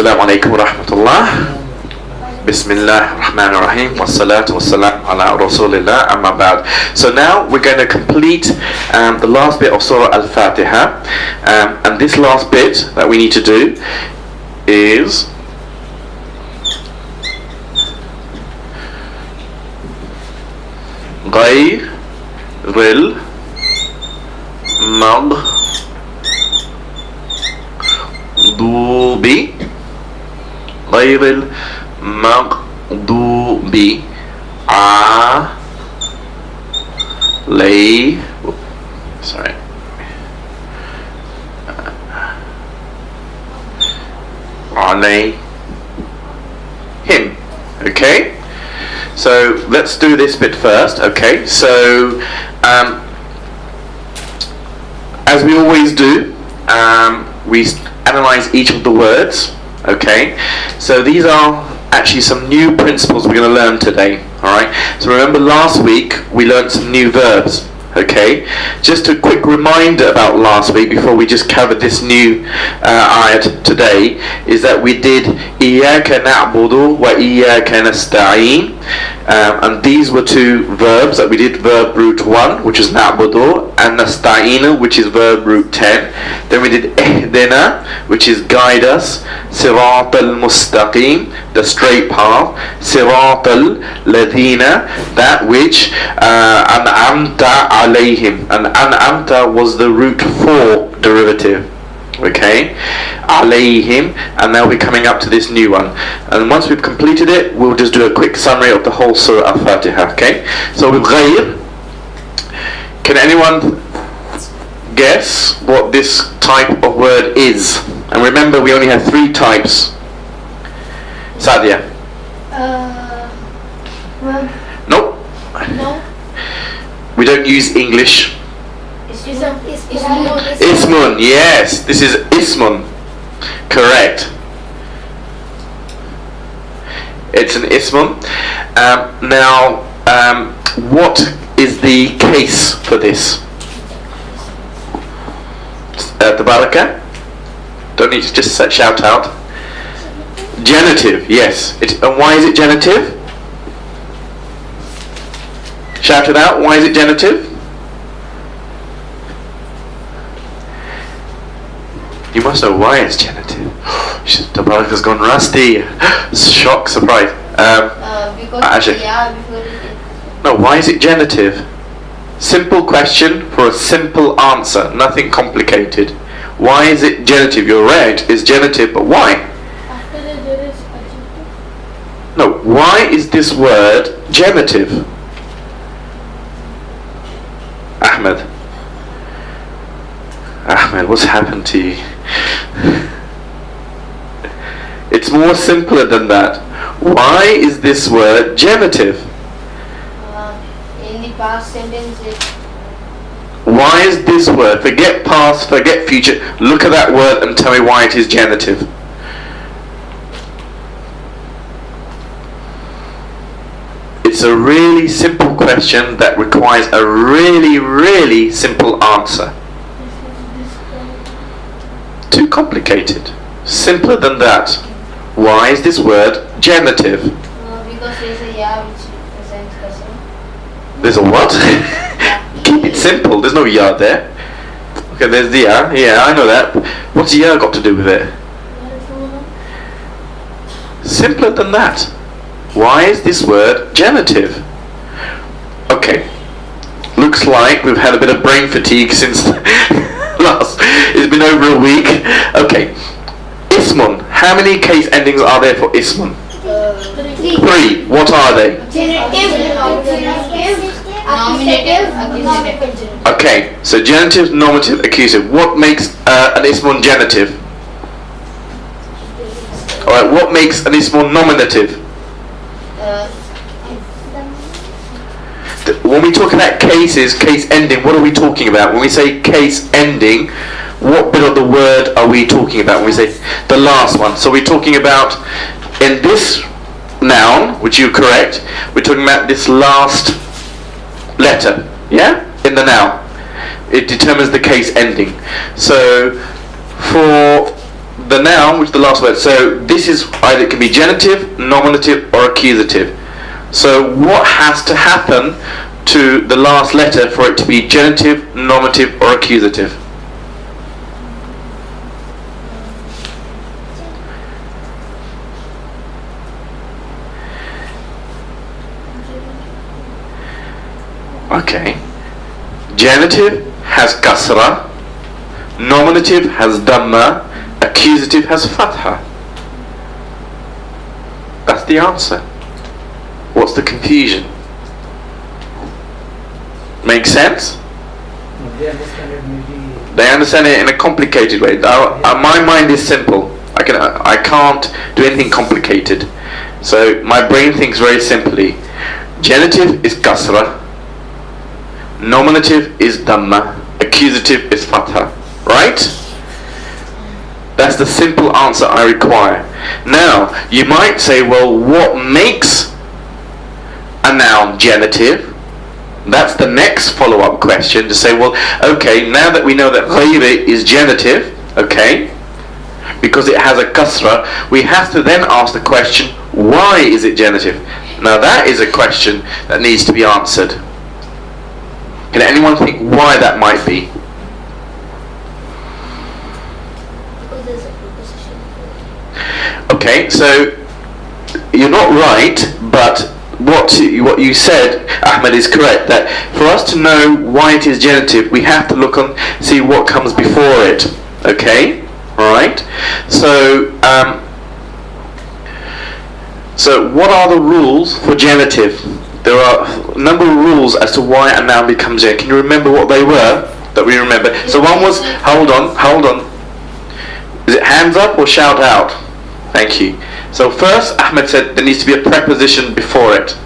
Assalamu alaikum wa rahmatullah. Bismillah ar-Rahman ar-Rahim. Wassalatu wassalam ala Rasulillah amma ba'd. So now we're going to complete the last bit of Surah Al-Fatiha. And this last bit that we need to do is ghayri al-maghdoobi ghayri al-maghdoobi alayhim. Okay, so let's do this bit first. Okay, so as we always do, we analyze each of the words. Okay, so these are actually some new principles we're going to learn today. Alright, so remember last week we learned some new verbs. Okay, just a quick reminder about last week before we just cover this new ayat today, is that we did iyyaka na'budu wa iyyaka nasta'in, and these were two verbs that we did. Verb root 1, which is na'budu, and nasta'in, which is verb root 10. Then we did ihdina, which is guide us, sirat al-mustaqim, the straight path, sirat al-ladhina, that which an'amta alayhim, and an'amta was the root 4 derivative. Okay, alayhim, and now we're coming up to this new one, and once we've completed it, we'll just do a quick summary of the whole Surah Al-Fatiha. Okay, so with ghayr, can anyone guess what this type of word is? And remember, we only have 3 types. Sadia? Verb. Nope. No. We don't use English. Ismun, yes, this is ismun. Correct. It's an ismun. Now, what is the case for this? Tabaraka? Don't need to just shout out. Genitive, yes. And why is it genitive? Shout it out. Why is it genitive? You must know why it's genitive. Tabaraka's gone rusty. Shock, surprise. Actually, no, why is it genitive? Simple question for a simple answer. Nothing complicated. Why is it genitive? You're right, it's genitive, but why? After that there is adjective. No, why is this word genitive? Ahmed, what's happened to you? It's more simpler than that. Why is this word genitive? In the past sentence Why is this word, forget past, forget future, look at that word and tell me why it is genitive. It's a really simple question that requires a really, really simple answer. Too complicated. Simpler than that. Why is this word genitive? because there is a ya which represents person. There's a what? Keep it simple. There's no ya there. Okay, there's the ya. Yeah, I know that. What's ya got to do with it? Simpler than that. Why is this word genitive? Okay. Looks like we've had a bit of brain fatigue since last. It's been over a week. Okay. Ismun. How many case endings are there for ismun? 3. What are they? Nominative, accusative. Okay, so genitive, nominative, accusative. What makes an ismun genitive? Alright, what makes an ismun nominative? When we talk about cases, case ending, what are we talking about? When we say case ending, what bit of the word are we talking about when we say the last one? So we're talking about, in this noun, which you're correct, we're talking about this last letter, yeah? In the noun. It determines the case ending. So for the noun, which is the last word. So this is either it can be genitive, nominative, or accusative. So what has to happen to the last letter for it to be genitive, nominative, or accusative? Okay. Genitive has kasra, nominative has dhamma, accusative has fatha. That's the answer. What's the confusion? Make sense? They understand it in a complicated way. My mind is simple. I can't do anything complicated. So my brain thinks very simply. Genitive is kasra, nominative is dhamma, accusative is fatha. Right? That's the simple answer I require. Now, you might say, well, what makes a noun genitive? That's the next follow-up question to say, well, okay, now that we know that ghayri is genitive, okay, because it has a kasra, we have to then ask the question, why is it genitive? Now that is a question that needs to be answered. Can anyone think why that might be? Because there's a preposition. Okay, so you're not right, but what you said, Ahmed, is correct. That for us to know why it is genitive, we have to look and see what comes before it. Okay, all right. So, so what are the rules for genitive? There are a number of rules as to why a noun becomes genitive. Can you remember what they were? That we remember. So one was, hold on. Is it hands up or shout out? Thank you. So first, Ahmed said there needs to be a preposition before it.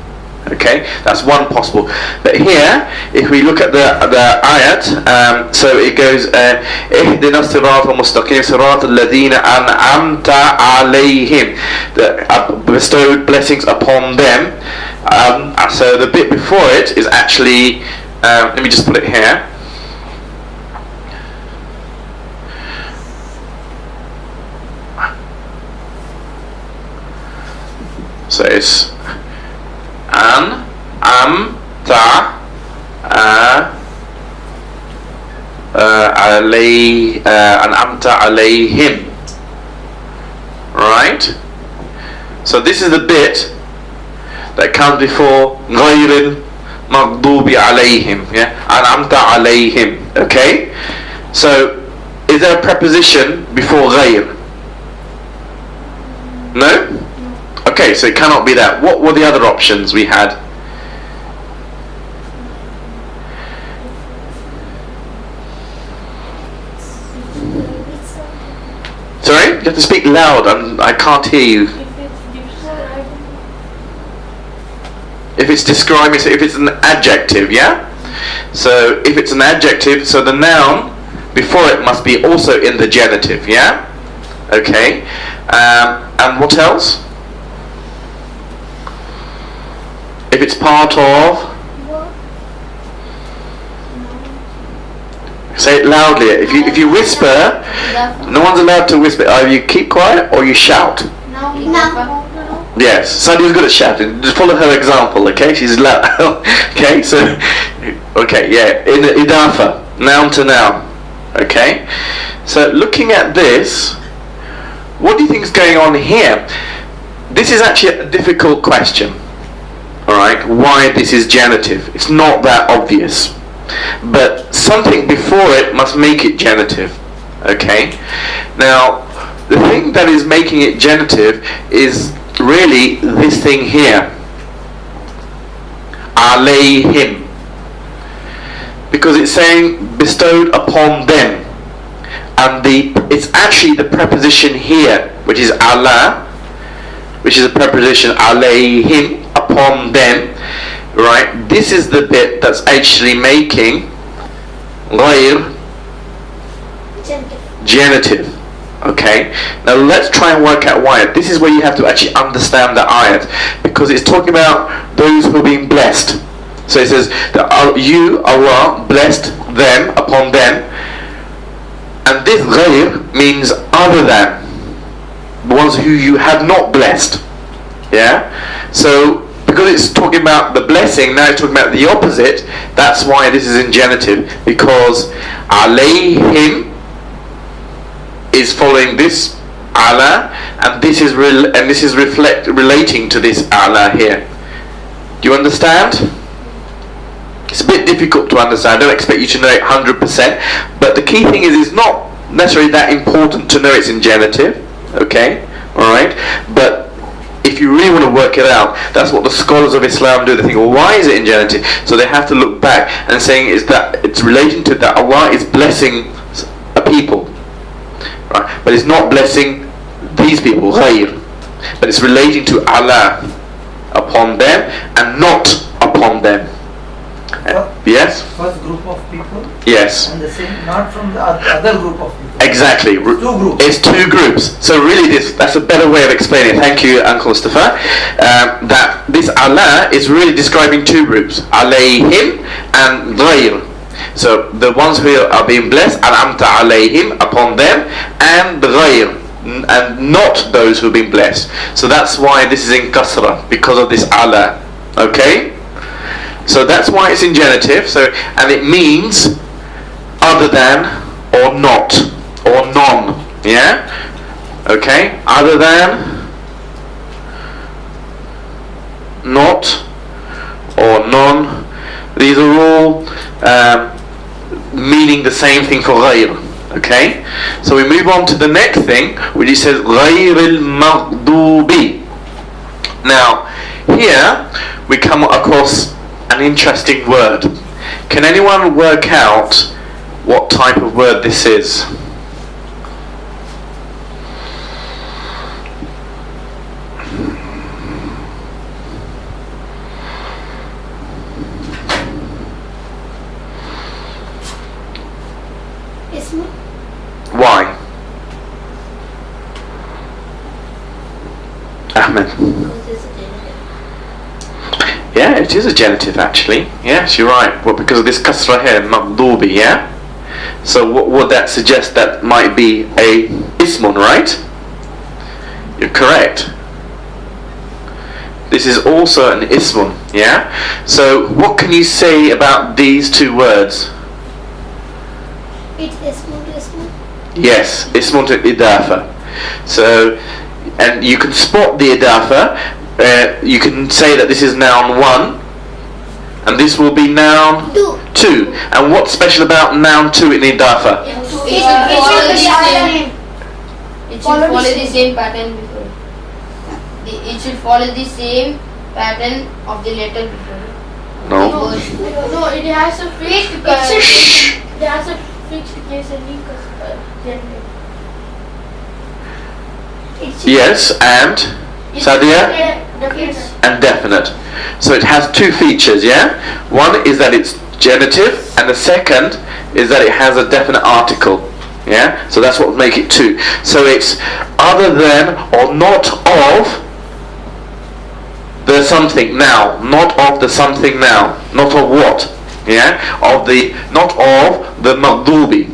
Okay, that's one possible. But here, if we look at the ayat, so it goes, اهدنا الصراط المستقيم صراط الذين أنعمت عليهم, bestowed blessings upon them. So the bit before it is actually, let me just put it here. So it's an amta an'amta alayhim. Right? So this is the bit that comes before ghayri al-maghdoobi alayhim. Yeah? An'amta alayhim. Okay? So is there a preposition before ghayr? No? Okay, so it cannot be that. What were the other options we had? Sorry? You have to speak loud. I can't hear you. If it's describing, so if it's an adjective, yeah? So if it's an adjective, so the noun before it must be also in the genitive, yeah? Okay. And what else? If it's part of, say it loudly. If you whisper, no one's allowed to whisper. Either you keep quiet or you shout. No. Yes, Sadia's good at shouting. Just follow her example, okay? She's loud. Okay, so, okay, yeah. In the idafa, noun to noun. Okay? So looking at this, what do you think is going on here? This is actually a difficult question. Alright, why this is genitive. It's not that obvious. But something before it must make it genitive. Okay? Now, the thing that is making it genitive is really this thing here. Alayhim. Because it's saying bestowed upon them. And it's actually the preposition here, which is ala, which is a preposition alayhim, upon them, right? This is the bit that's actually making ghayr genitive. Okay, now let's try and work out why. This is where you have to actually understand the ayat, because it's talking about those who are being blessed. So it says that you, Allah, blessed them, upon them, and this ghayr means other than. the ones who you have not blessed. Yeah? So, because it's talking about the blessing, now it's talking about the opposite, that's why this is in genitive. Because alayhim is following this ala, and this is relating to this ala here. Do you understand? It's a bit difficult to understand. I don't expect you to know it 100%, but the key thing is it's not necessarily that important to know it's in genitive. Okay? Alright? But if you really want to work it out, that's what the scholars of Islam do. They think, well, why is it in genitive? So they have to look back and saying is that it's relating to that Allah is blessing a people. Right? But it's not blessing these people, ghayr. But it's relating to Allah upon them and not upon them. Yes? First group of people. Yes. And the same, not from the other group of people. Exactly. Two groups. It's two groups. So really that's a better way of explaining it. Thank you, Uncle Mustafa. That this Allah is really describing two groups. Alayhim and ghayr. So the ones who are being blessed, an'amta alayhim, upon them, and ghayr, and not those who have been blessed. So that's why this is in kasra, because of this Allah. Okay? So that's why it's in genitive. So, and it means other than or not or non. Yeah? Okay? Other than, not, or non. These are all meaning the same thing for ghayr. Okay? So we move on to the next thing, which it says ghayri al-maghdoobi. Now, here we come across an interesting word. Can anyone work out what type of word this is? Ismu. Why? Ahmed. Because it's a genitive. Yeah, it is a genitive actually. Yes, you're right. Well, because of this kasra here, maghdoobi, yeah? So what would that suggest? That might be a ismun, right? You're correct. This is also an ismun, yeah? So what can you say about these two words? It's ismu to ismu. Yes, ismun to idafa. So, and you can spot the idafa. You can say that this is noun 1 and this will be noun 2. And what's special about noun 2 in idafa? It should follow the same pattern before. It should follow the same pattern of the letter before. No. No, it has a fixed case. It has a fixed case and Yes, and Sadia? Definite. And definite. So it has two features, yeah? One is that it's genitive, and the second is that it has a definite article. Yeah? So that's what would make it 2. So it's other than or not of the something now. Not of the something now. Not of what? Yeah? Not of the maghdoobi.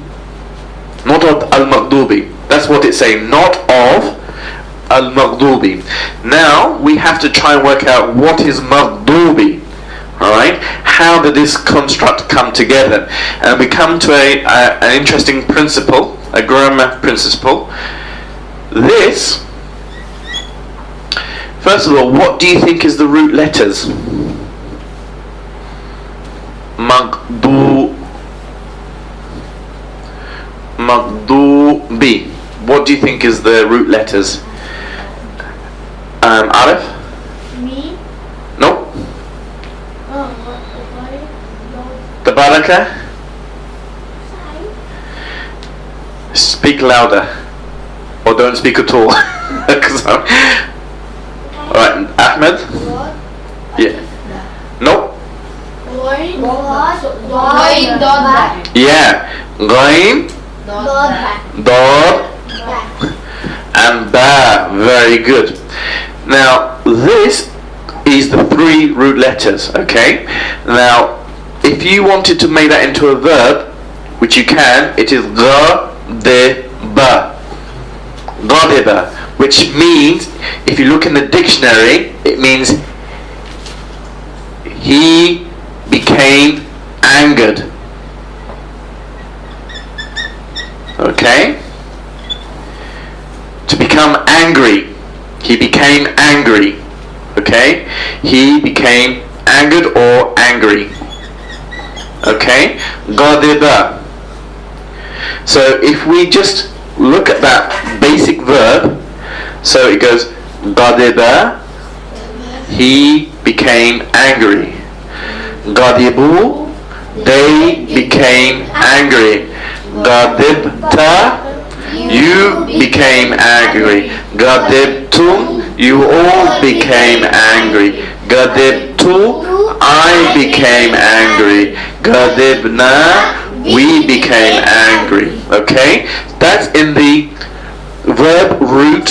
Not of al-maghdoobi. That's what it's saying. Not of al-maghdoobi. Now we have to try and work out what is maghdoobi. Alright? How did this construct come together? And we come to an interesting principle, a grammar principle. This, first of all, what do you think is the root letters? Maghdoobi. What do you think is the root letters? Arif? Me? No? Why? Tabaraka? Speak louder. Or don't speak at all. Alright, Ahmed? Yeah. No? Yeah. Ghain, Dor, and Ba. Very good. Now, this is the 3 root letters, okay? Now, if you wanted to make that into a verb, which you can, it is ghadiba. Ghadiba. which means, if you look in the dictionary, it means he became angered. Okay? To become angry. He became angry. Okay? He became angered or angry. Okay? Ghadiba. So if we just look at that basic verb, so it goes Ghadiba, he became angry. Ghadibu, they became angry. Ghadibta, you became angry. Ghadibtum, you all became angry. Ghadibtu, I became angry. Ghadibna, we became angry. Okay? That's in the verb root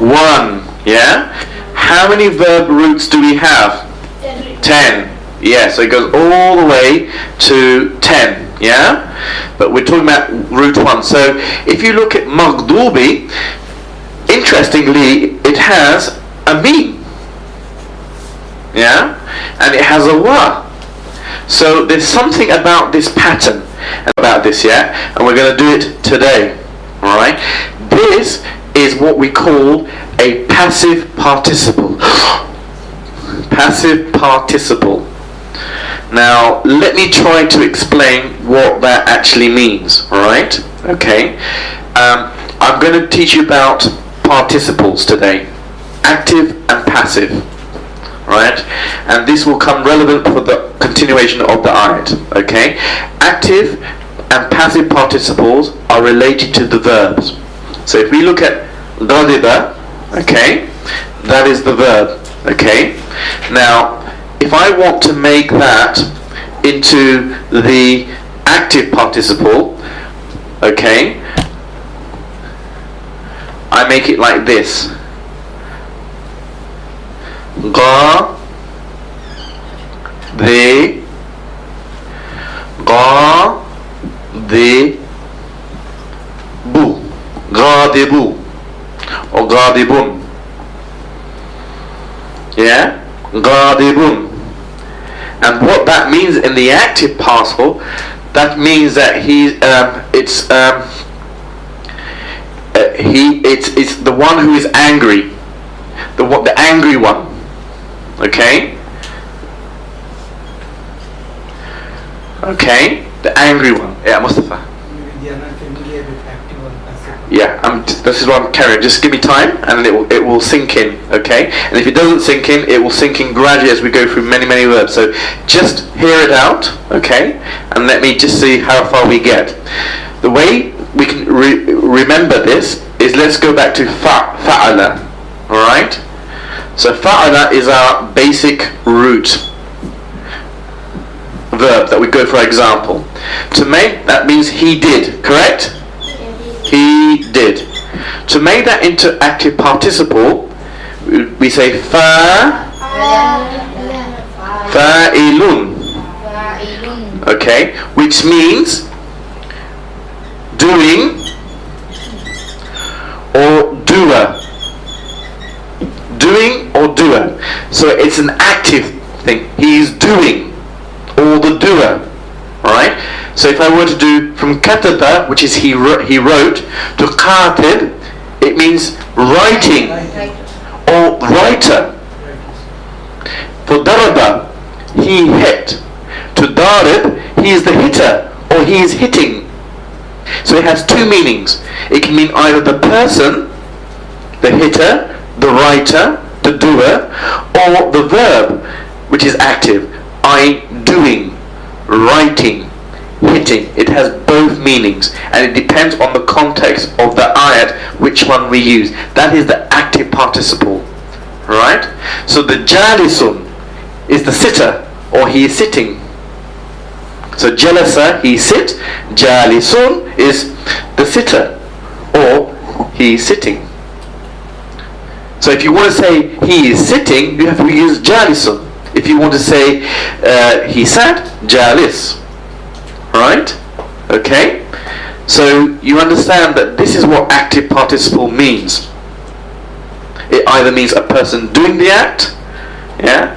1. Yeah? How many verb roots do we have? 10. Yeah, so it goes all the way to 10. Yeah? But we're talking about root 1. So if you look at al-maghdoobi, interestingly, it has a meme. Yeah? And it has a wa. So there's something about this pattern, about this, yeah? And we're going to do it today. Alright? This is what we call a passive participle. Passive participle. Now, let me try to explain what that actually means. Alright? Okay? I'm going to teach you about participles today. Active and passive. Right? And this will come relevant for the continuation of the ayat. Okay? Active and passive participles are related to the verbs. So if we look at ghadiba, okay, that is the verb. Okay? Now, if I want to make that into the active participle, okay, I make it like this. Ghadibu, ghadibu, or ghadibun. Yeah, ghadibun. And what that means in the active participle, that means that it's the one who is angry, the angry one. Okay? Okay? The angry one. Yeah, Mustafa. Maybe they are not familiar with active or passive. Yeah, this is what I'm carrying. Just give me time and it will sink in. Okay? And if it doesn't sink in, it will sink in gradually as we go through many verbs. So just hear it out. Okay? And let me just see how far we get. The way we can remember this is, let's go back to fa'ala. Alright? So fa'ala is our basic root verb that we go for example. To make, that means he did, correct? He did. To make that into active participle, we say fa'ilun. Okay, which means doing or doer. Doing or doer. So it's an active thing. He is doing, or the doer. Alright? So if I were to do from kataba, which is he wrote, to katib, it means writing or writer. For daraba, he hit. To darib, he is the hitter or he is hitting. So it has two meanings. It can mean either the person, the hitter, the writer, the doer, or the verb, which is active, i.e. doing, writing, hitting. It has both meanings, and it depends on the context of the ayat which one we use. That is the active participle. Right? So the jalisun is the sitter, or he is sitting. So jalasa, he sit. Jalisun is the sitter, or he is sitting. So if you want to say he is sitting, you have to use jalisun. If you want to say he sat, jalis. Right? Okay? So you understand that this is what active participle means. it either means a person doing the act, yeah,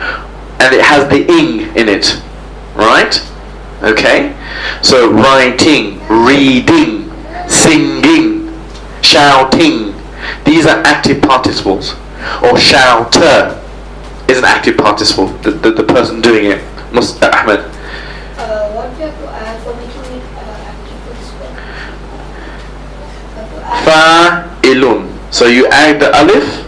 and it has the ing in it, right? Okay, so writing, reading, singing, shouting, these are active participles. Or shouter is an active participle, the person doing it. Ahmed. What do you have to add for making it active participant? Fa'ilun. So you add the alif,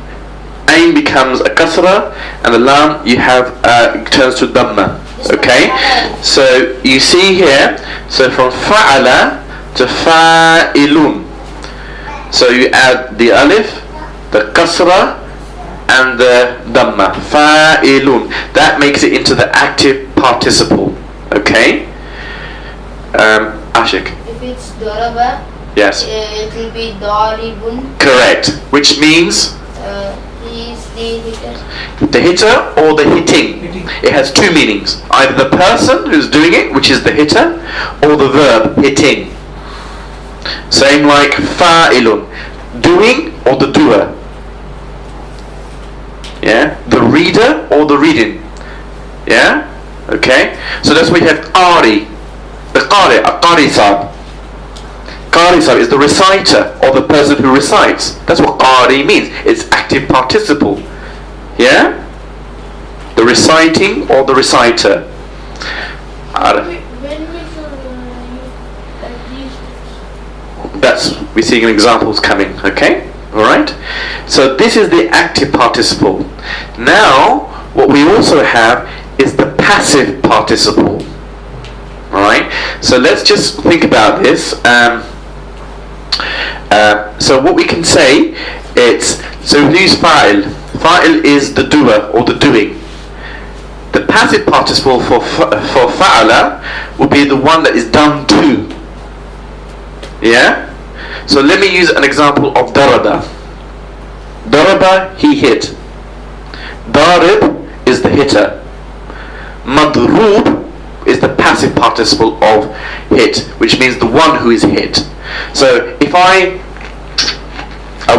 ain becomes a kasra, and the lam you have turns to dhamma. Okay? So you see here, so from fa'ala to fa'ilun. So you add the alif, the kasra, and the dhamma. Fa'ilun. That makes it into the active participle. Okay? Ashik. If it's daraba, Yes. it will be daribun. Correct. Which means He is the hitter. the hitter or the hitting. Hitting. It has two meanings. Either the person who's doing it, which is the hitter, or the verb hitting. Same like fa'ilun. Doing or the doer. Yeah? The reader or the reading. Yeah? Okay? So that's why we have qari. The qari, a qari sab. Qari sab is the reciter or the person who recites. That's what qari means. It's active participle. Yeah? The reciting or the reciter. When we should use these? That's, we're seeing examples coming. Okay? Alright? So this is the active participle. Now, what we also have is the passive participle. Alright? So let's just think about this. So what we can say, so we use fa'il. Fa'il is the doer or the doing. The passive participle for fa'ala will be the one that is done to. Yeah? So let me use an example of daraba. Daraba, he hit. Darib is the hitter. Madroob is the passive participle of hit, which means the one who is hit. So if I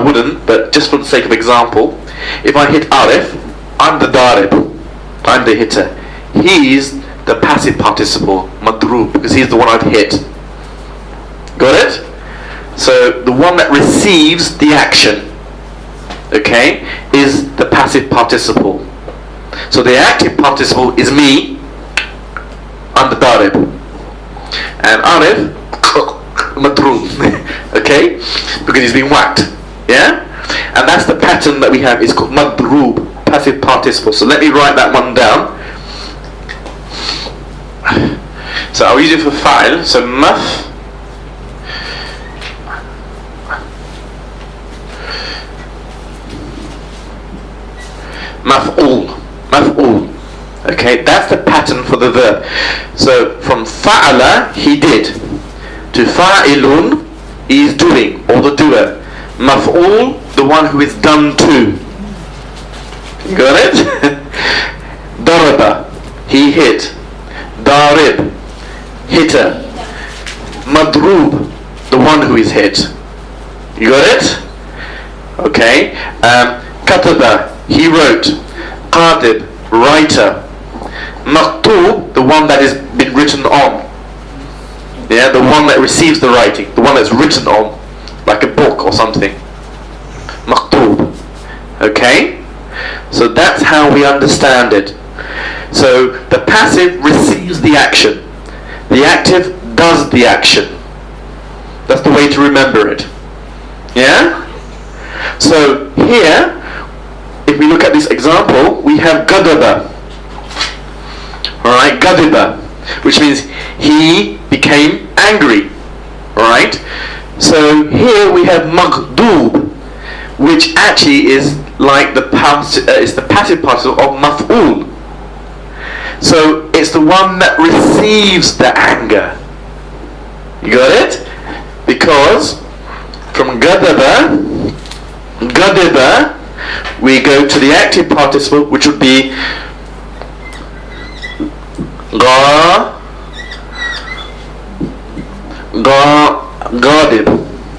wouldn't, but just for the sake of example, if I hit Arif, I'm the darib, I'm the hitter. He's the passive participle, madroob, because he's the one I've hit. Got it? So the one that receives the action, okay, is the passive participle. So the active participle is me, I'm the darib, and Arif, madroob, okay, because he's been whacked. Yeah? And that's the pattern that we have. It's called madroob, passive participle. So let me write that one down. So I'll use it for fa'il. So maf'ul. Okay, that's the pattern for the verb. So from fa'ala, he did, to fa'ilun, he is doing, or the doer. Maf'ul, the one who is done to. Got it? Daraba, he hit. Darib, hitter. Madroob, the one who is hit. You got it? Okay. Kataba, he wrote. Qadib, writer. Maktub, the one that has been written on. Yeah, the one that receives the writing, the one that's written on, like a book or something. Maktub. Okay? So that's how we understand it. So the passive receives the action. The active does the action. That's the way to remember it. Yeah? So here, if we look at this example, we have gadaba. Alright, gadiba, which means he became angry. Alright? So here we have maghdoob, which actually is like the passive participle of maf'ul. So it's the one that receives the anger. You got it? Because from gadaba, we go to the active participle, which would be gadib.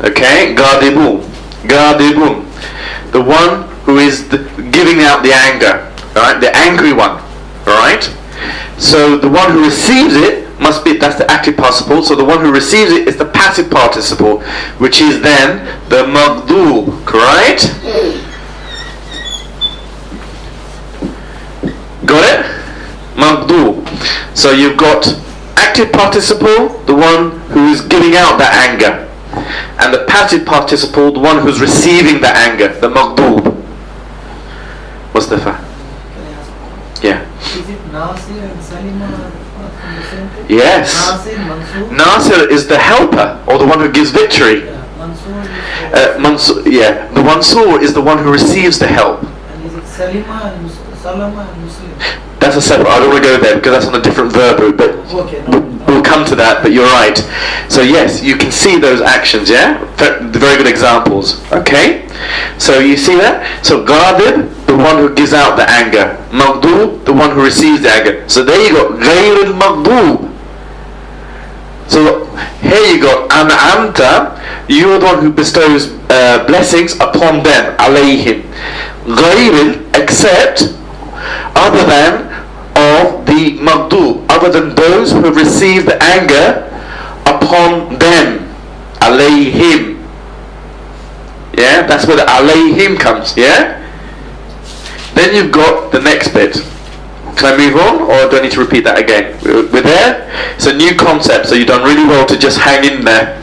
Okay? Gadibun. The one who is giving out the anger, right? The angry one, right? So the one who receives it must be, that's the active participle. So the one who receives it is the passive participle, which is then the maghdoob, right? Got it? Maghdoob. So you've got active participle, the one who is giving out that anger, and the passive participle, the one who's receiving the anger, the maghdoob. Mustafa? Can I ask? Yeah. Is it Nasir and Salima from the same thing? Yes. Nasir, Mansoor? Nasir is the helper, or the one who gives victory. Yeah, Mansoor is Mansur, yeah, the Mansur is the one who receives the help. and is it Salima and Salama and Muslim? That's a separate. I don't want to go there because that's on a different verb root. But Okay, no. we'll come to that. But you're right. So yes, you can see those actions. Yeah, very good examples. Okay, so you see that. So ghadib, the one who gives out the anger. Maghdoob, the one who receives the anger. So there you go. Ghayri al-maghdoob. So here you got an'amta. You are the one who bestows blessings upon them. Alayhim. Ghayri, except other than of the maghdoob, other than those who have received the anger upon them. Alayhim. Yeah, that's where the alayhim comes. Yeah. Then you've got the next bit. Can I move on, or do I need to repeat that again? We're there. It's a new concept, so you've done really well to just hang in there.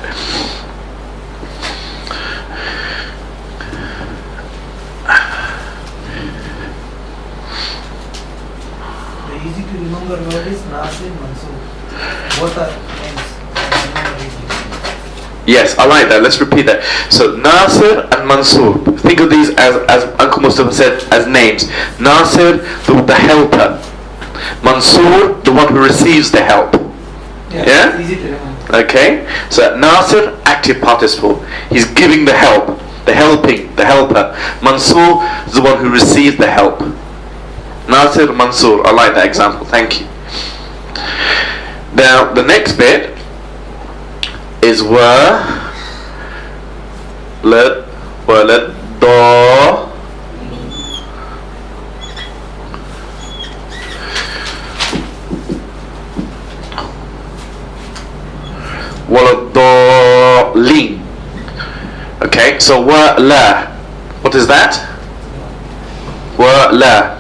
The easy to remember word is Nasir, Mansoor. Both are names. Remember easily. Yes, I like that. Let's repeat that. So Nasir and Mansur. Think of these as Uncle Mustafa said, as names. Nasir, the helper. Mansur, the one who receives the help. Yeah? It's easy to remember. Okay. So Nasir, active participle. He's giving the help, the helping, the helper. Mansur is the one who receives the help. Nasir, Mansur. I like that example. Thank you. Now the next bit is let da lean. Okay, so la. What is that? La.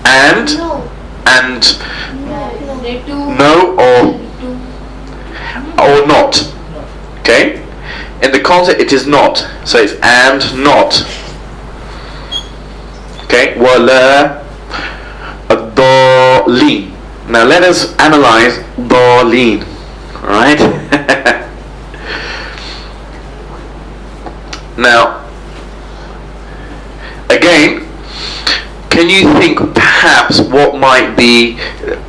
And no or not. Okay? In the concept it is not. So it's and not. Okay? Wala ad-dallin. Now let us analyze dallin. Alright? Now again, can you think perhaps what might be,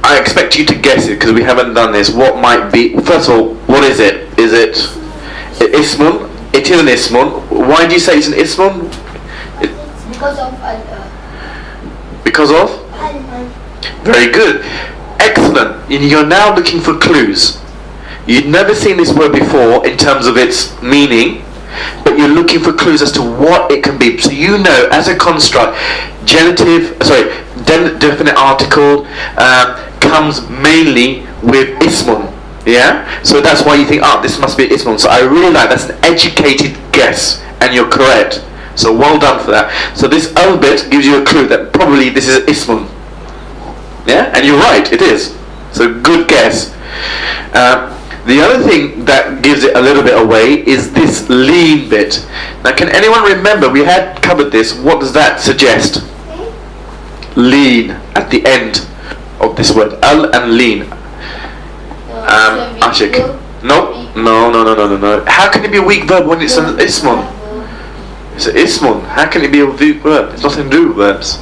I expect you to guess it because we haven't done this, what might be, first of all, what is it? Is it ismun? It is an ismun. Why do you say it's an ismun? Because of Because of? Very good. Excellent. And you're now looking for clues. You'd never seen this word before in terms of its meaning, but you're looking for clues as to what it can be. So you know, as a construct, definite article comes mainly with ismun. Yeah? So that's why you think, this must be ismun. So I really like that's an educated guess, and you're correct. So well done for that. So this bit gives you a clue that probably this is ismun. Yeah? And you're right, it is. So good guess. The other thing that gives it a little bit away is this lean bit. Now can anyone remember, we had covered this, what does that suggest? Lean at the end of this word. Al and lean. Ashik. No. How can it be a weak verb when it's an ismun? It's an ismun. How can it be a weak verb? It's nothing to do with verbs.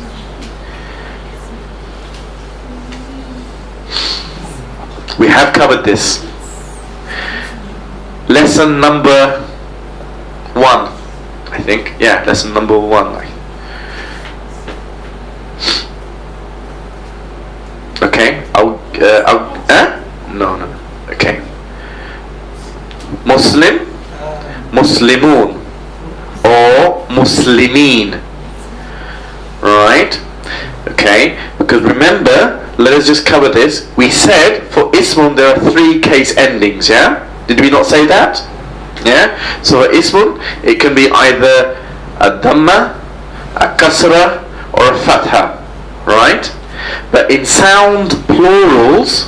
We have covered this. Lesson number 1, I think. Yeah, lesson number 1. Okay. No. Okay. Muslim, Muslimun, or muslimin. Right? Okay, because remember, let us just cover this. We said for ismun there are 3 case endings, yeah? Did we not say that? Yeah? So for ismun, it can be either a dhamma, a kasra, or a fatha. Right? But in sound plurals,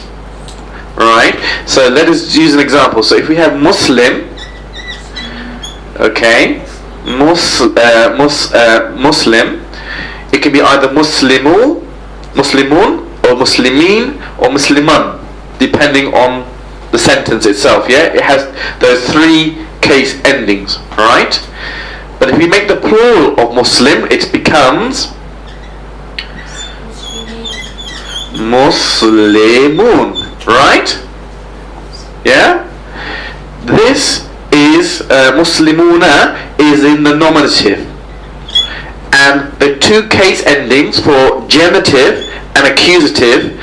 right? So let us use an example. So if we have Muslim, okay, Muslim, it can be either Muslimun, or Muslimin, or Musliman, depending on the sentence itself. Yeah, it has those 3 case endings, right? But if we make the plural of Muslim, it becomes Muslimun, right? Yeah? This is Muslimuna is in the nominative, and the 2 case endings for genitive and accusative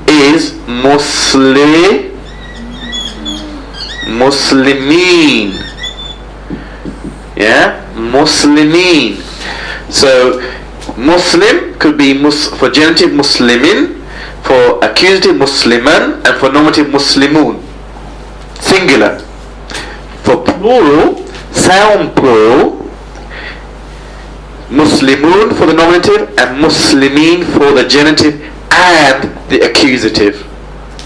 is Muslimin. Yeah? Muslimin. So Muslim could be for genitive Muslimin, for accusative Musliman, and for nominative Muslimun. Singular. For plural, sound plural, Muslimun for the nominative and Muslimin for the genitive and the accusative.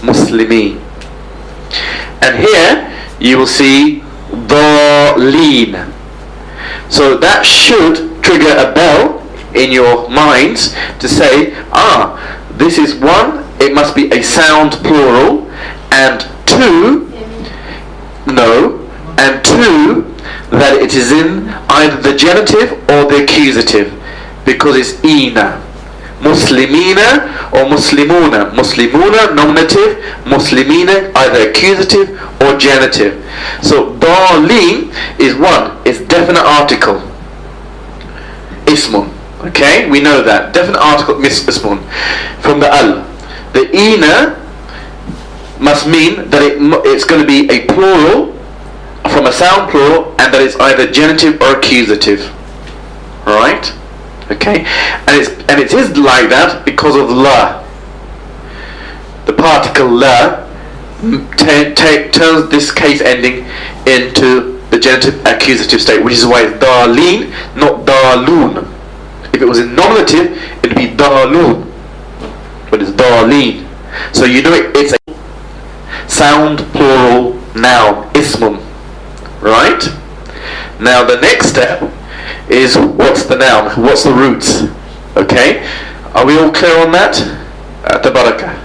Muslimin. And here you will see dhalin. So that should trigger a bell in your minds to say, this is 1, it must be a sound plural, and 2, that it is in either the genitive or the accusative, because it's ina. Muslimina or Muslimuna. Muslimuna nominative, Muslimina either accusative or genitive. So dhalin is 1, it's definite article, ismun. Okay, we know that. Definite article ismun from the al. The ina must mean that it's going to be a plural from a sound plural, and that it's either genitive or accusative. Right? Okay, and it is like that because of la. The particle la turns this case ending into the genitive accusative state, which is why it's dhalin, not dhalun. If it was in nominative, it would be dhalun, but it's dhalin. So you know it's a sound plural noun, ismun. Right? Now the next step is, what's the noun? What's the roots? Okay? Are we all clear on that? Tabaraka.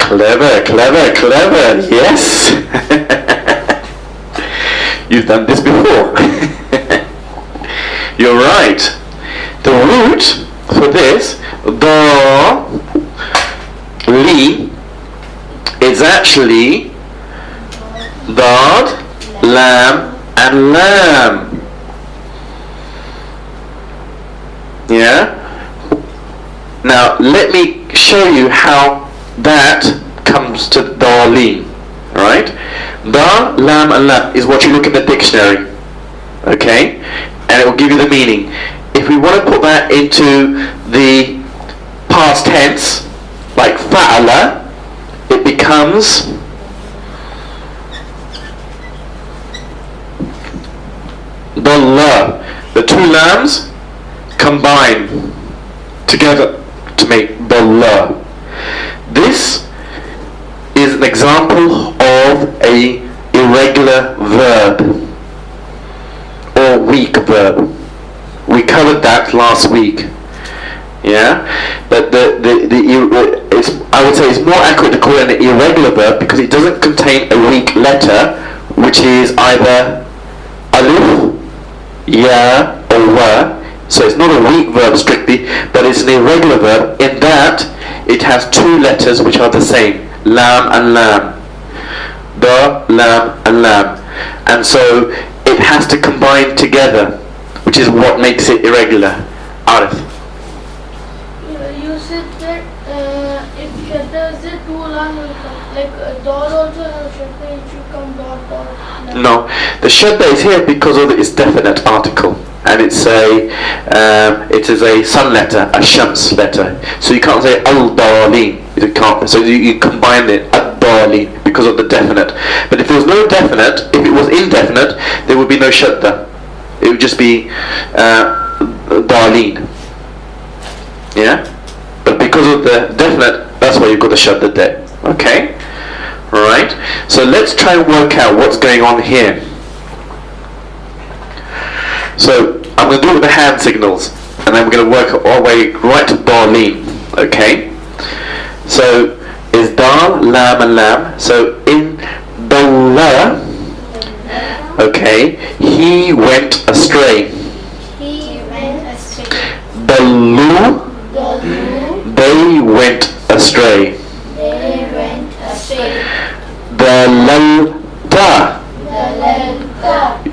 Clever. Yes. You've done this before. You're right. The root for this, li, is actually dad, lam, and lam. Yeah? Now let me show you how that comes to dhalin. Right? Da, lam, and lam is what you look in the dictionary. Okay? And it will give you the meaning. If we want to put that into the past tense, like fa'ala, it becomes dalla. The 2 lambs combine together to make dalla. This is an example of a irregular verb or weak verb. We covered that last week. Yeah, but I would say it's more accurate to call it an irregular verb because it doesn't contain a weak letter, which is either alif, ya, or wa. So it's not a weak verb strictly, but it's an irregular verb in that it has 2 letters which are the same, lam and lam, da, lam, and lam, and so it has to combine together, which is what makes it irregular. Arif. You said that if there is a 2 lam will come, like dot also has shadda, it should come dot dot. No, the shadda is here because of its definite article, and it is a sun letter, a shams letter. So you can't say al-darleen. You can't. So you combine it al-darleen because of the definite. But if there was no definite, if it was indefinite, there would be no shadda. It would just be darleen. Yeah. But because of the definite, that's why you've got the shadda there. Okay. Alright, so let's try and work out what's going on here. So I'm going to do it with the hand signals, and then we're going to work our way right to darleen. Okay, so is dal, lam and lam. So in dalla, okay, he went astray. He went astray. Dallu, they went astray. They went astray. Dalalta,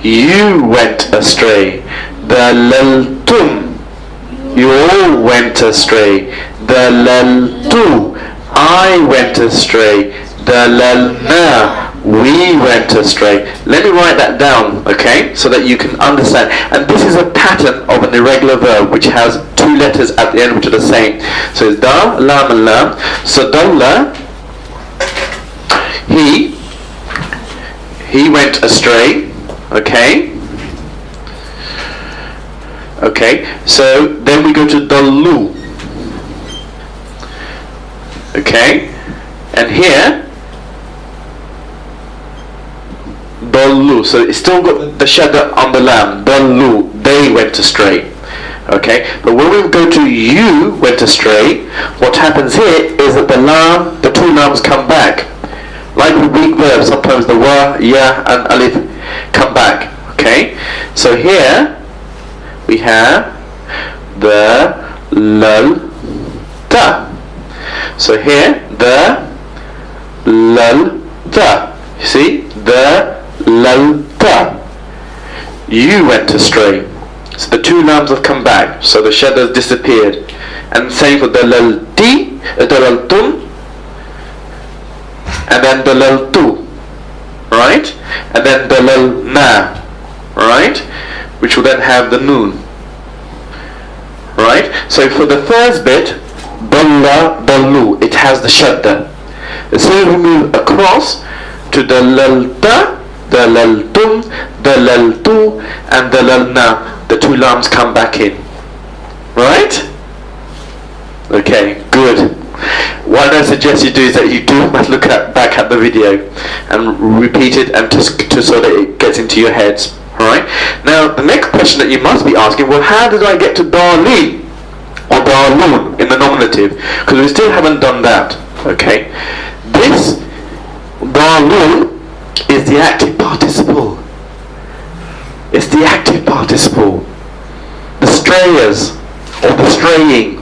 you went astray. Dalaltum, you all went astray. Dalaltu, I went astray. Dalalna, we went astray. Let me write that down, okay, so that you can understand. And this is a pattern of an irregular verb which has two letters at the end which are the same. So it's da, lam and lam. So dalla, he went astray. Okay, so then we go to dallu. Okay, and here dallu, so it's still got the shadda on the lam. Dallu, they went astray. Okay, but when we go to you went astray, what happens here is that the two lams come back. Like with weak verbs, sometimes the wa, ya and alif come back. Okay, so here we have the lal ta. So here the lal ta. You see, the lal ta. You went astray. So the two lams have come back. So the shadda has disappeared. And same for the lal ti, the lal tum, and then the lal tu, right? And then the lal na, right? Which will then have the noon, right? So for the first bit, dalla, dallu, it has the shadda. As soon as we move across to the lal ta, the lal tum, the lal tu, and the lal na, the two lams come back in, right? Okay, good. What I suggest you do is that you must look back at the video and repeat it, and to so that it gets into your heads. Alright? Now the next question that you must be asking, well, how did I get to darleen or darloon in the nominative? Because we still haven't done that. Okay? This darloon is the active participle. It's the active participle. The strayers or the straying.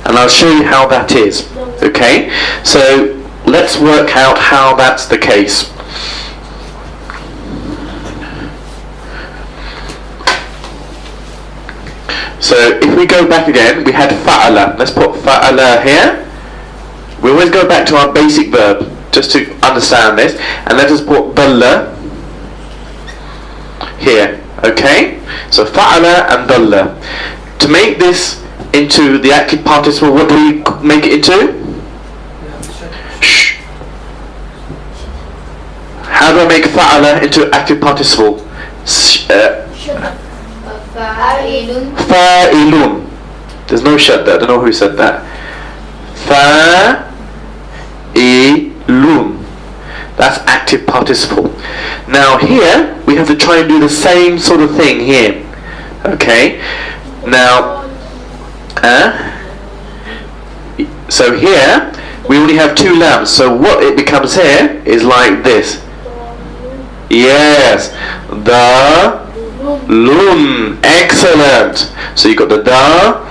And I'll show you how that is. Okay? So let's work out how that's the case. So if we go back again, we had fa'ala. Let's put fa'ala here. We always go back to our basic verb just to understand this. And let us put dalla here. Okay? So fa'ala and dalla. To make this into the active participle, what do we make it into? Shh. How do I make fa'ala into active participle? Fa'ilun. There's no shadda. I don't know who said that. Fa'ilun. That's active participle. Now here we have to try and do the same sort of thing here. Okay. Now so here we only have two lambs, so what it becomes here is like this. Yes, the lun. Excellent. So you got the da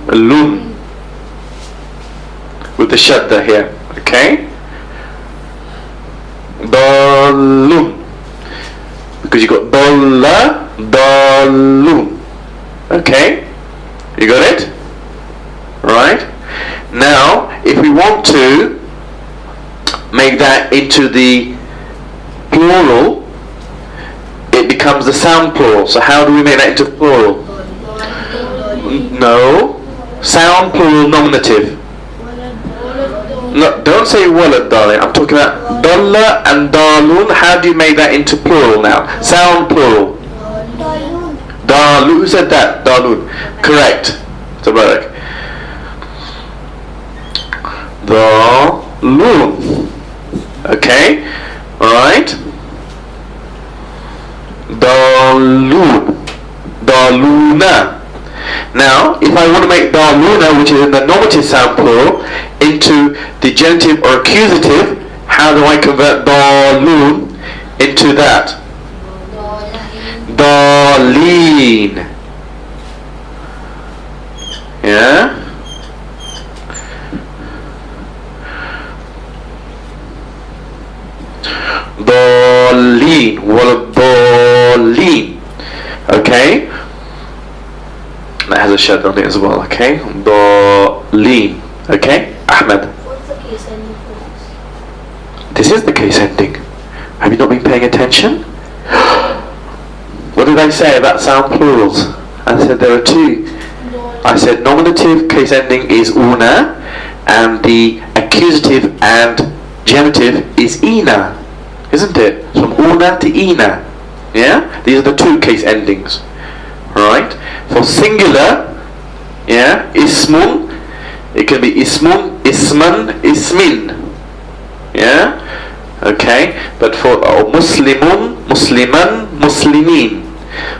lun with the shadda here. Okay, dalun, because you got dalla dalun. Okay, you got it? Right? Now, if we want to make that into the plural, it becomes the sound plural. So how do we make that into plural? No. Sound plural nominative. No, don't say walad, darling. I'm talking about dalla and dalun. How do you make that into plural now? Sound plural. Dalun. Who said that? Dalun. Correct. Tabarak. Dalun. Okay. Alright. Dalun. Daluna. Now, if I want to make daluna, which is in the nominative sound plural, into the genitive or accusative, how do I convert dalun into that? Dalin. Yeah? Dalin. Wal dalin. Okay? That has a shed on it as well, okay? Dalin. Okay? Ahmed. What's the case ending for this? This is the case ending. Have you not been paying attention? What did I say about sound plurals? I said there are two. I said nominative case ending is una, and the accusative and genitive is ina. Isn't it? From una to ina. Yeah? These are the two case endings. Right? For singular, yeah, ismun, it can be ismun, isman, ismin. Yeah? Okay? But for muslimun, musliman, muslimin.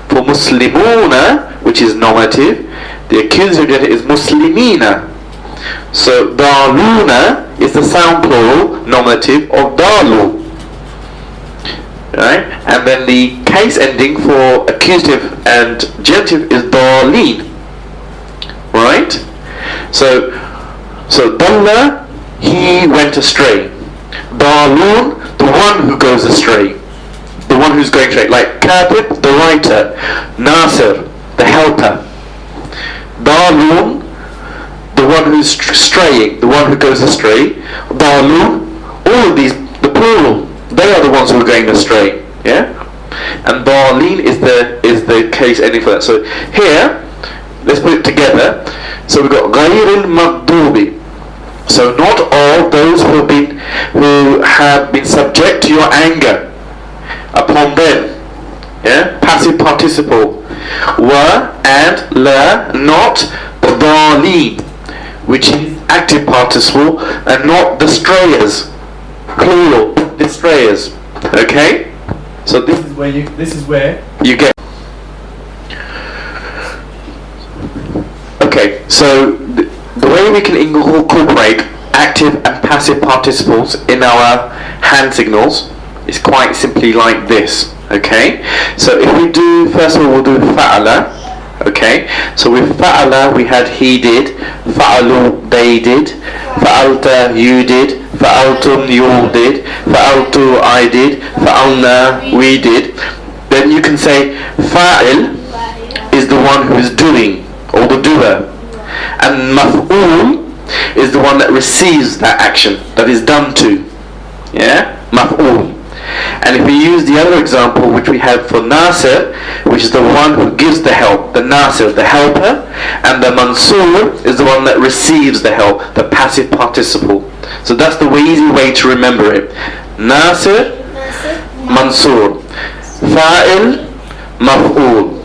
For muslimuna, which is nominative, the accusative is muslimina. So daluna is the sound plural nominative of dalu. Right? And then the case ending for accusative and genitive is dalin. Right? So dalla, he went astray. Dalun, the one who goes astray. The one who's going astray. Like Katib, the writer. Nasir, the helper. Dalun, the one who's straying, the one who goes astray. Dalun, all of these, the plural, they are the ones who are going astray. Yeah? And dalin is the case ending for that. So here, let's put it together. So we've got ghayri al-maghdoobi. So not all those who have been subject to your anger upon them. Yeah? Passive participle. Wa and la, not the dalin, which is active participle, and not the strayers. Plural, the strayers. Okay? So this is where you get. Okay, so the way we can incorporate active and passive participles in our hand signals is quite simply like this. Okay, so if we do, first of all, we'll do fa'ala. Okay, so with fa'ala we had he did, fa'alu they did, fa'alta you did, fa'altum you did, fa'altu I did, fa'alna we did. Then you can say fa'il is the one who is doing, or the doer, and maf'ul is the one that receives that action, that is done to. Yeah, maf'ul. And if we use the other example which we have for Nasir, which is the one who gives the help, the Nasir, the helper, and the Mansur is the one that receives the help, the passive participle. So that's the easy way to remember it. Nasir, Mansur. Fa'il, Maf'ul.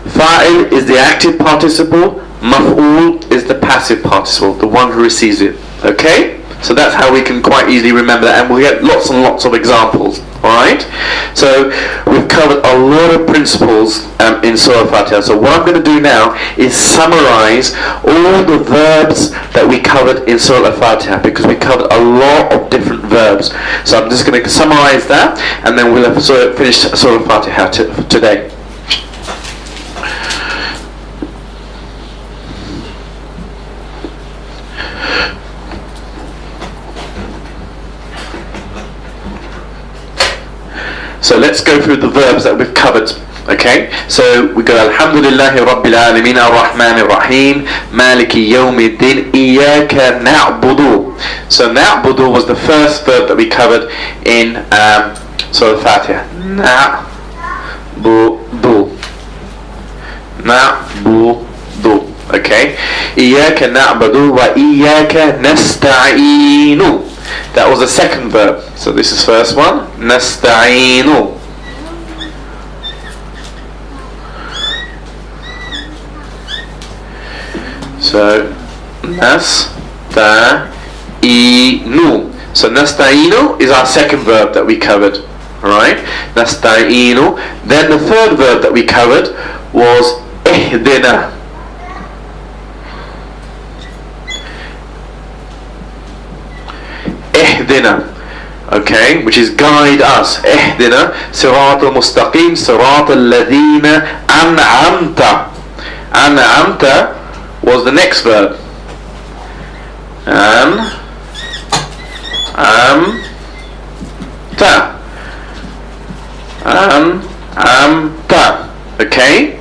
Fa'il is the active participle, Maf'ul is the passive participle, the one who receives it. Okay? So that's how we can quite easily remember that, and we'll get lots and lots of examples. Alright? So we've covered a lot of principles in Surah Fatiha. So what I'm going to do now is summarize all the verbs that we covered in Surah Fatiha, because we covered a lot of different verbs. So I'm just going to summarize that, and then we'll have finished Surah Fatiha today. So let's go through the verbs that we've covered Okay, so we go Alhamdulillahi Rabbil Alameen Ar-Rahman Ar-Rahim Maliki Yawmiddin Iyaka Na'budu. So Na'budu was the first verb that we covered in Surah Fatiha. Na'budu. Na'budu. Okay, Iyaka Na'budu wa Iyaka Nasta'inu. That was the second verb. So this is first one. Nasta'inu. So nasta'inu. So nasta'inu is our second verb that we covered. Alright? Nasta'inu. Then the third verb that we covered was ihdina. Ihdina. Okay, which is guide us. Ihdina sirat al-mustaqim sirat al-ladhina an'amta. An'amta was the next verb. Amta. Amta. Okay?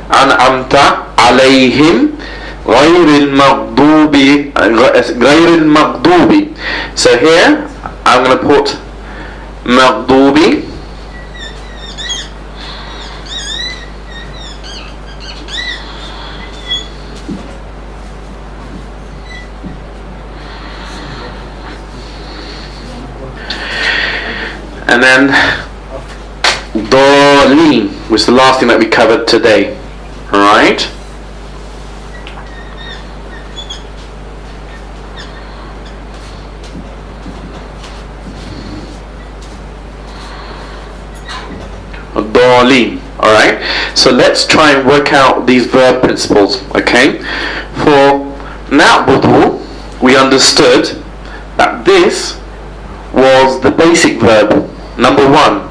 An'amta alayhim ghayri al-maghdoobi. So here I'm going to put maghdoobi. And then Daleen was the last thing that we covered today. Alright? Daleen. Alright? So let's try and work out these verb principles. Okay? For Na'budu, we understood that this was the basic verb. Number one,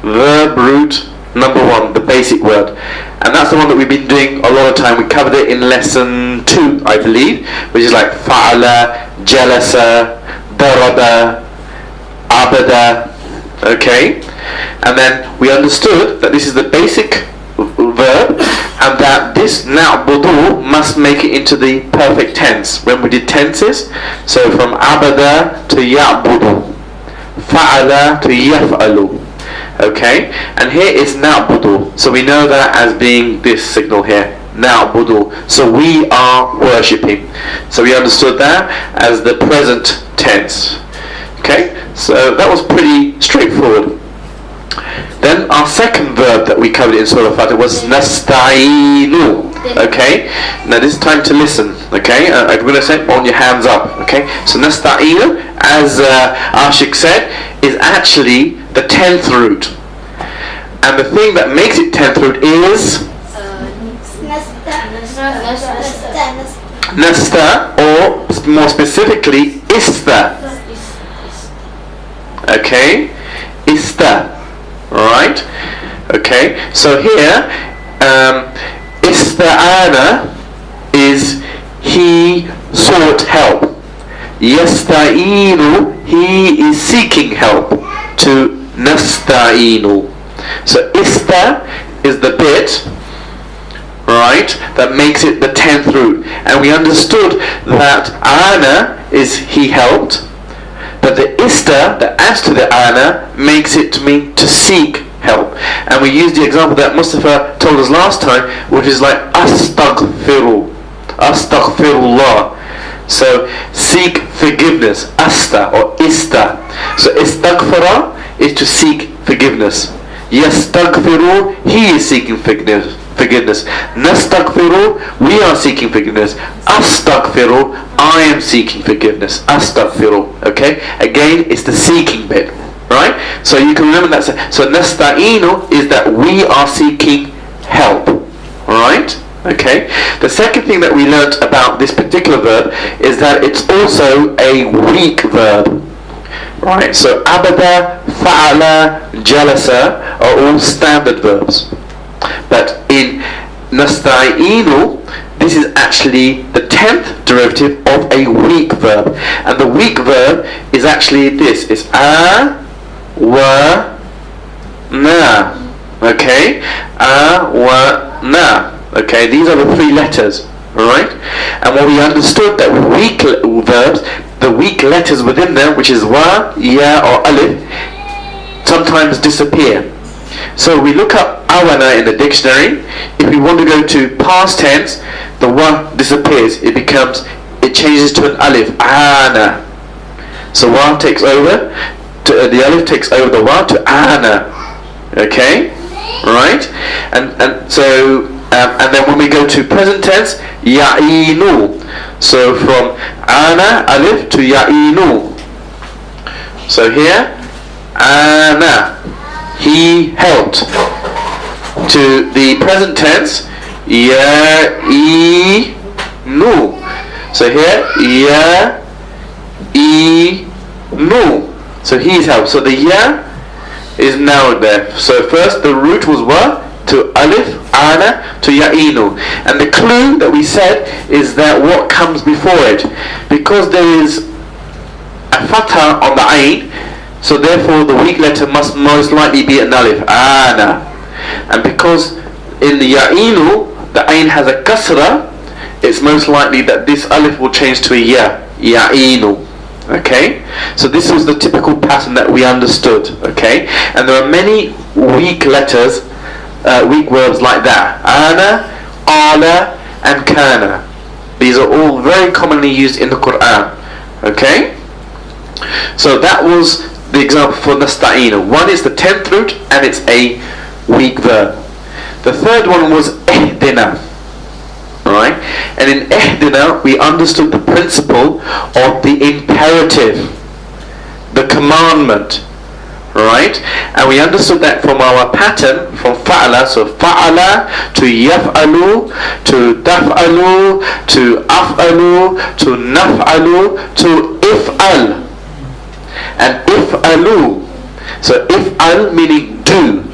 verb root number one, the basic word, and that's the one that we've been doing a lot of time. We covered it in lesson 2, I believe, which is like fa'ala, jalasa, darada, abada. Okay, and then we understood that this is the basic verb, and that this na'budu must make it into the perfect tense when we did tenses. So from abada to ya'budu, fa'ala to yaf'alu. Okay, and here is na'budu, so we know that as being this signal here, na'budu. So we are worshipping. So we understood that as the present tense. Okay, so that was pretty straightforward. Then our second verb that we covered in Surah Fatiha was nasta'inu. Okay, now this is time to listen. Okay, I'm going to say on your hands up. Okay, so nasta'inu, as Ashik said, is actually the 10th root, and the thing that makes it 10th root is nasta, or more specifically ista. Okay, ista. Alright, okay, so here ista'ana is he sought help. Yasta'inu, he is seeking help. To nasta'inu. So ista is the bit, right, that makes it the 10th root. And we understood that ana is he helped, but the ista that adds to the ana makes it to mean to seek help. And we used the example that Mustafa told us last time, which is like astaghfiru, astaghfirullah. So seek forgiveness, asta or ista. So istaghfara is to seek forgiveness. Yastaghfiru, he is seeking forgiveness. Nastaghfiru, we are seeking forgiveness. Astaghfiru, I am seeking forgiveness. Astaghfiru. Okay? Again, it's the seeking bit. Right? So you can remember that. So nasta'inu is that we are seeking help. Alright? Okay? The second thing that we learnt about this particular verb is that it's also a weak verb. Right? So abada, fa'ala, jalasa are all standard verbs. But in nasta'inu, this is actually the 10th derivative of a weak verb. And the weak verb is actually this. It's a, wa, na. Okay, wa na. Okay, these are the three letters. Alright? And what we understood that weak verbs, the weak letters within them, which is wa, ya or alif, sometimes disappear. So we look up awana in the dictionary. If we want to go to past tense, the wa disappears. It changes to an alif. Ana. So wa takes over, the alif takes over the wa to ana. Okay? Right? And so and then when we go to present tense, ya'inu. So from ana alif to ya'inu. So here, ana, he helped. To the present tense, ya'inu. So here, ya'inu. So he's helped. So the ya is narrowed there. So first the root was wa to alif, ana to ya'inu. And the clue that we said is that what comes before it. Because there is a fatha on the ayn, so therefore the weak letter must most likely be an alif, ana. And because in the ya'inu the ayn has a kasra, it's most likely that this alif will change to a ya, ya'inu. Okay, so this was the typical pattern that we understood. Okay, and there are many weak letters, weak verbs like that. Ana, ala, and kana. These are all very commonly used in the Quran. Okay, so that was the example for nasta'inu. One is the 10th root and it's a weak verb. The third one was ihdina. Right? And in ihdina we understood the principle of the imperative, the commandment, right? And we understood that from our pattern, from fa'ala, so fa'ala to yaf'alu to taf'alu to af'alu to naf'alu to if'al. And if'alu, so if'al meaning do,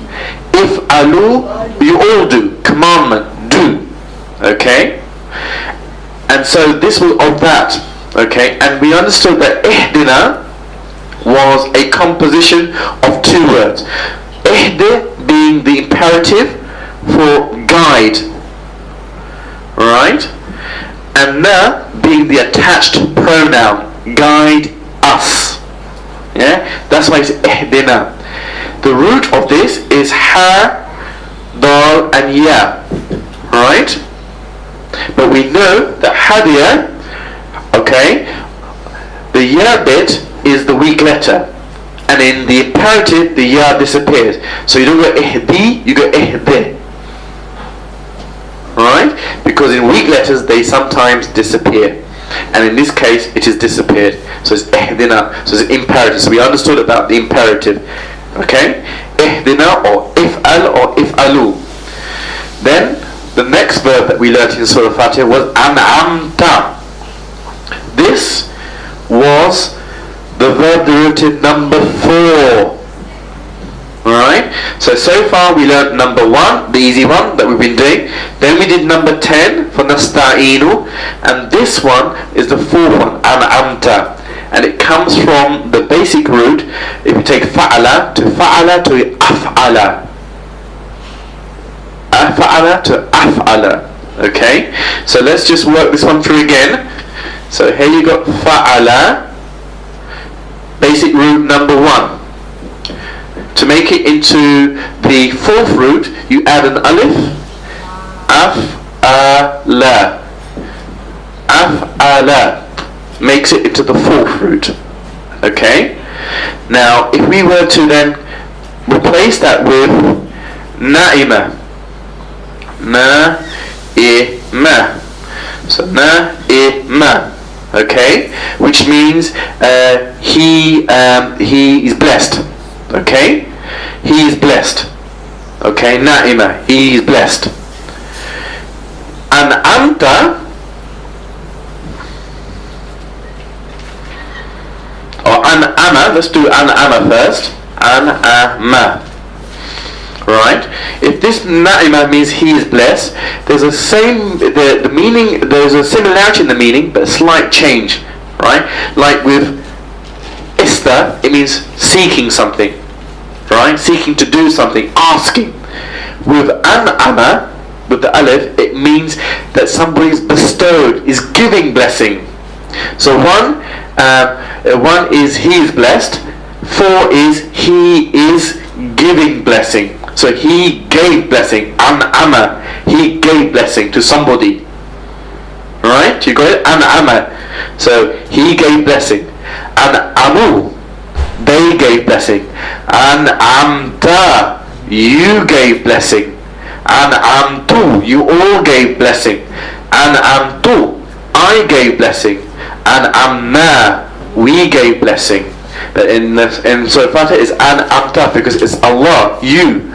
if'alu you all do, commandment, do. Okay, and so this was of that. Okay, and we understood that ihdina was a composition of two words. Ihdi being the imperative for guide, right, and na being the attached pronoun, guide us. Yeah, that's why it's ihdina. The root of this is ha, dal, and ya, right? But we know that hadiya, okay, the ya bit is the weak letter, and in the imperative the ya disappears. So you don't go ihdi, you go ihdi. Right? Because in weak letters they sometimes disappear, and in this case it has disappeared. So it's ihdina, so it's imperative. So we understood about the imperative. Okay? Ihdina or if'al or if'alu. Then the next verb that we learnt in Surah Fatiha was an'amta. This was the verb derivative number 4. Alright? So far we learnt number 1, the easy one that we've been doing. Then we did number 10 for nasta'inu. And this one is the 4th one, an'amta. And it comes from the basic root. If you take fa'ala to af'ala. Af'ala to af'ala. Okay, so let's just work this one through again. So here you got fa'ala, basic root number 1. To make it into the 4th root, you add an alif. Af'ala. Af'ala makes it into the 4th root. Okay, now if we were to then replace that with na'ima. Na-i-ma. So na-i-ma. Okay, which means he is blessed. Okay, he is blessed. Okay, na'ima, he is blessed. An'amta, or an'ama. Let's do an'ama first. An'ama. Right? If this na'ima means he is blessed, there's a the meaning, there's a similarity in the meaning, but a slight change. Right? Like with ista, it means seeking something. Right? Seeking to do something, asking. with an'ama, with the alif, it means that somebody is bestowed, is giving blessing. So one is he is blessed, 4 is he is giving blessing. So he gave blessing, an'ama, he gave blessing to somebody. Right? You got it? An'ama. So he gave blessing. An'amu, they gave blessing. An'amta, you gave blessing. An'amtu, you all gave blessing. An'amtu, I gave blessing. An'amna, we gave blessing. In Surah Fatiha is An'amta because it's Allah, you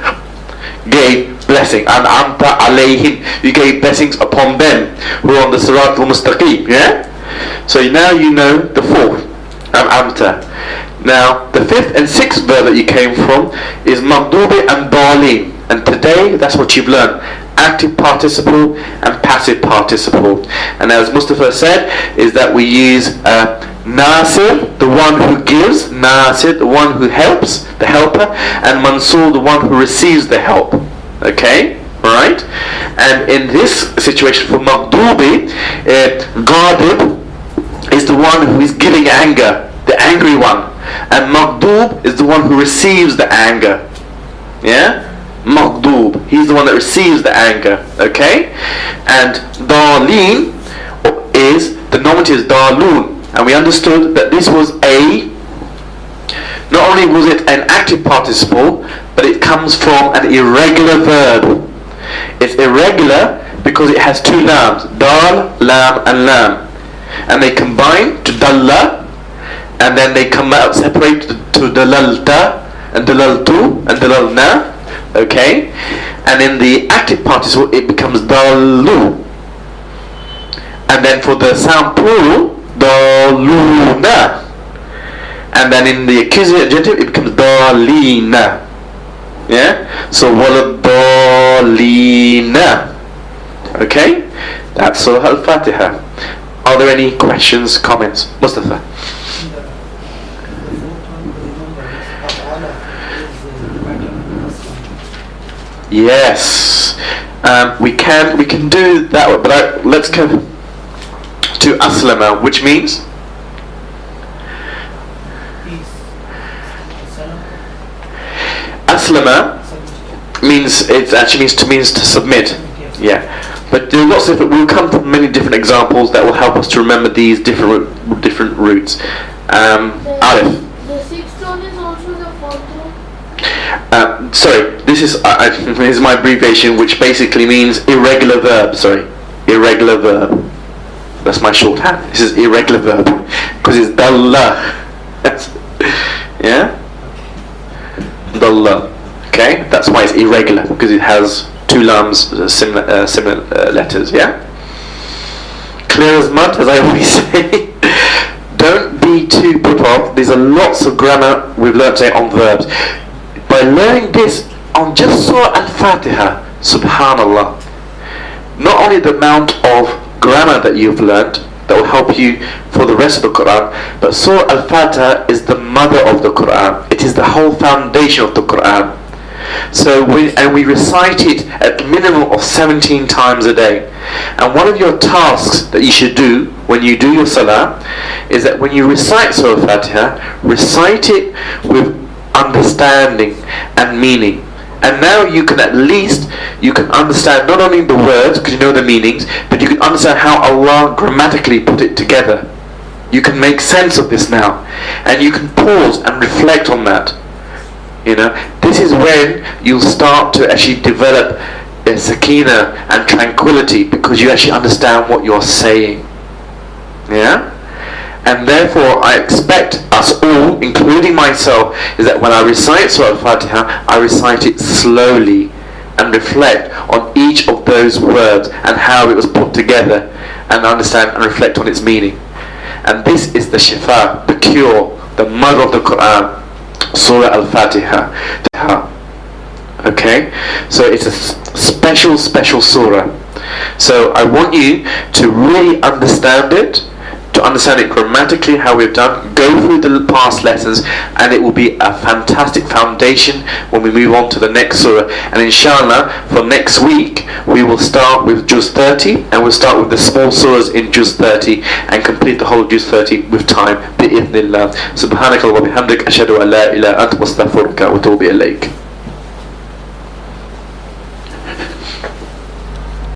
gave blessing. An'amta alayhim, you gave blessings upon them who are on the Sirat al-Mustaqim. Yeah? So now you know the 4th, An'amta. Now the 5th and 6th verb that you came from is maghdoobi and dalin. And today that's what you've learned. Active participle and passive participle. And as Mustafa said, is that we use Nasir, the one who gives, Nasir, the one who helps, the helper, and Mansur, the one who receives the help. Okay? Alright? And in this situation for maghdoobi, Ghadib is the one who is giving anger, the angry one. And maghdoob is the one who receives the anger. Yeah? Maghdoob, he's the one that receives the anger. Okay? And Darleen is, the nominative is Darloon. And we understood that this was not only was it an active participle, but it comes from an irregular verb. It's irregular because it has 2 lams, dal, lam, and lam. And they combine to dalla, and then they come out separate to dalalta, and dalaltu, and dalalna. Okay? And in the active participle, it becomes dalu. And then for the sound plural, daluna. And then in the accusative adjective, it becomes dalina. Yeah? So waladalina. Okay? That's Surah Al-Fatiha. Are there any questions, comments? Mustafa? Yes. We can do that one, but let's go to aslama, which means aslama means to submit. Yeah, but there are lots of we'll come to many different examples that will help us to remember these different roots. Alif. The 6th one is also the 4th one. Sorry, this is my abbreviation, which basically means irregular verb. Sorry, irregular verb. That's my shorthand. This is irregular verb because it's dalla. Yeah, dalla. Okay, that's why it's irregular, because it has 2 lams, similar letters. Yeah. Clear as mud, as I always say. Don't be too put off. There's lots of grammar we've learnt today on verbs. By learning this on just Surah Al-Fatiha, subhanallah, not only the amount of grammar that you've learnt that will help you for the rest of the Quran, but Surah Al-Fatiha is the mother of the Quran. It is the whole foundation of the Quran. So we recite it at minimum of 17 times a day. And one of your tasks that you should do when you do your salah is that when you recite Surah Fatiha, recite it with understanding and meaning. And now you can understand not only the words, because you know the meanings, but you can understand how Allah grammatically put it together. You can make sense of this now, and you can pause and reflect on that. You know, this is when you'll start to actually develop a sakina and tranquility, because you actually understand what you're saying. Yeah? And therefore I expect us all, including myself, is that when I recite Surah Al-Fatiha, I recite it slowly and reflect on each of those words and how it was put together, and understand and reflect on its meaning. And this is the shifa, the cure, the mother of the Quran, Surah Al-Fatiha. Okay? So it's a special surah. So I want you to really understand it, to to understand it grammatically, how we've done, go through the past lessons, and it will be a fantastic foundation when we move on to the next surah. And inshallah, for next week, we will start with Juz 30, and we'll start with the small surahs in Juz 30, and complete the whole Juz 30 with time, bi'idhnillah. Subhanaka wa bihamdik, ashhadu an la ilaha anta, wa astaghfiruka wa atubu ilayk.